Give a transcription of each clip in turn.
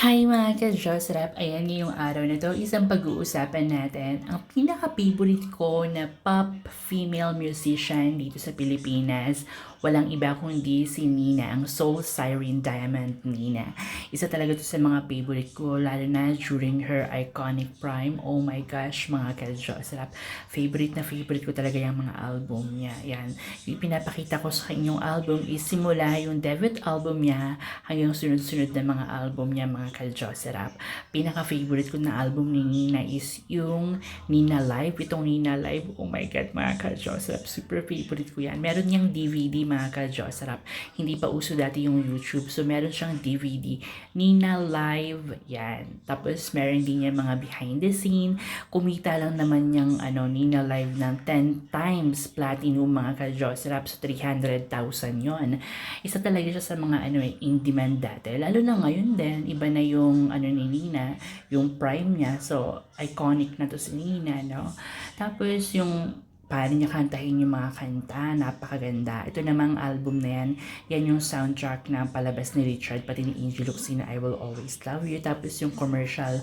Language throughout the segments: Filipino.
Hi mga ka-Josrap! Ayan ngayong araw na to, isang pag-uusapan natin ang pinaka-favorite ko na pop female musician dito sa Pilipinas. Walang iba kundi si Nina, ang Soul Siren Diamond Nina. Isa talaga to sa mga favorite ko, lalo na during her iconic prime. Oh my gosh, mga ka-Josrap! Favorite na favorite ko talaga yung mga album niya. Yan, yung pinapakita ko sa inyong album is simula yung debut album niya hanggang sunod-sunod na mga album niya, mga ka-Joserap. Pinaka-favorite ko na album ni Nina is yung Nina Live. Itong Nina Live, oh my God, mga ka-Joserap. Super favorite ko yan. Meron niyang DVD, mga ka-Joserap. Hindi pa uso dati yung YouTube. So, meron siyang DVD. Nina Live, yan. Tapos, meron din niya mga behind the scene. Kumita lang naman yung Nina Live ng 10 times platinum, mga ka-Joserap. So, 300,000 yon. Isa talaga siya sa mga in demand dati. Lalo na ngayon din, iba na yung ni Nina, yung prime niya. So, iconic na to si Nina, no? Tapos yung paano niya kantahin yung mga kanta, napakaganda. Ito namang album na yan, yan yung soundtrack ng palabas ni Richard, pati ni Angel Lucena, I Will Always Love You. Tapos yung commercial,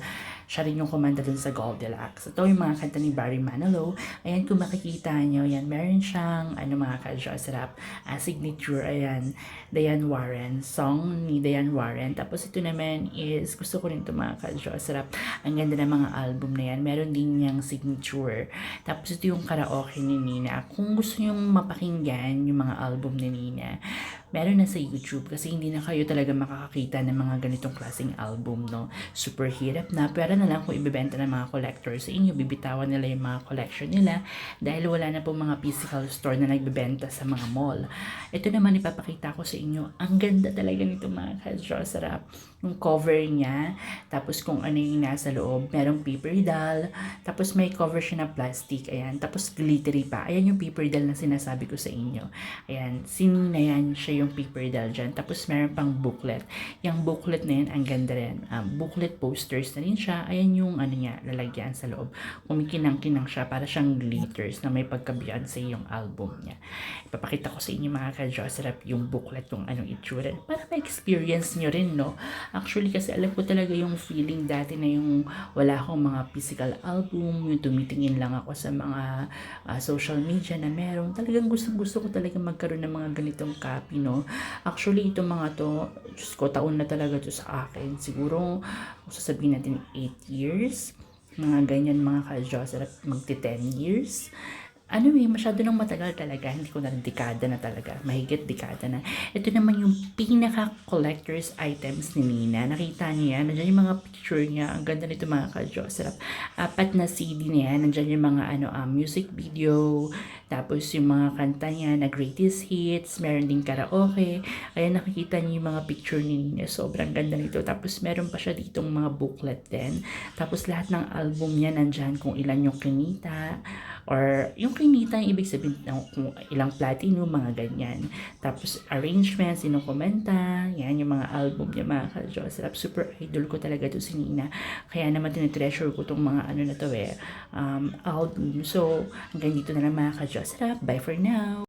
siya rin yung kumanta dun sa Goldilocks. Ito yung mga kanta ni Barry Manilow. Ayan, kung makikita nyo, yan, meron siyang, mga ka-Josrap, signature, ayan, Diane Warren, song ni Diane Warren. Tapos ito naman is, gusto ko rin ito mga ka-Josrap. Ang ganda ng mga album na yan. Meron din niyang signature. Tapos ito yung karaoke ni Nina. Kung gusto nyo mapakinggan yung mga album ni Nina, meron na sa YouTube kasi hindi na kayo talaga makakakita ng mga ganitong klaseng album, no? Super hirap na. Pero na lang kung ibebenta ng mga collectors sa inyo, bibitawan nila yung mga collection nila dahil wala na po mga physical store na nagbebenta sa mga mall. Ito naman ipapakita ko sa inyo. Ang ganda talaga nito mga ka-Josrap. Yung cover niya, tapos kung ano yung nasa loob, merong paper doll, tapos may cover siya na plastic, ayan, tapos glittery pa. Ayan yung paper doll na sinasabi ko sa inyo. Ayan, sinina yan siya yung paper doll dyan. Tapos meron pang booklet. Yung booklet na yan, ang ganda rin. Booklet posters na rin siya. Ayan yung niya, lalagyan sa loob. Kumikinang-kinang siya para siyang glitters na may pagka-Beyonce yung album niya. Ipapakita ko sa inyo mga ka-Josrap yung booklet kung anong itsura. Para ma-experience nyo rin, no? Actually, kasi alam ko talaga yung feeling dati na yung wala akong mga physical album, yung tumitingin lang ako sa mga social media na meron. Talagang gusto ko talaga magkaroon ng mga ganitong copy, no? Actually, itong mga to, Diyos ko, taon na talaga to sa akin. Siguro, kung sasabihin natin 8 years, mga ganyan mga ka-Josrap, magti 10 years. Masyado nang matagal talaga. Hindi ko na dekada na talaga. Mahigit dekada na. Ito naman yung pinaka-collector's items ni Nina. Nakita niya yan. Nandiyan yung mga picture niya. Ang ganda nito mga ka-Josrap. 4 na CD niya. Nandiyan yung mga music video. Tapos yung mga kanta niya na greatest hits. Meron din karaoke. Ayan, nakikita niyo yung mga picture ni Nina. Sobrang ganda nito. Tapos meron pa siya ditong mga booklet din. Tapos lahat ng album niya nandyan kung ilan yung kinita. Or yung kinita, yung ibig sabihin kung ilang platinum, mga ganyan. Tapos arrangements, sinong komenta, yan yung mga album niya mga ka-Josrap. Super idol ko talaga to si Nina. Kaya naman tinitreasure ko tong mga na to album. So, hanggang dito na lang mga ka-Josrap. Bye for now!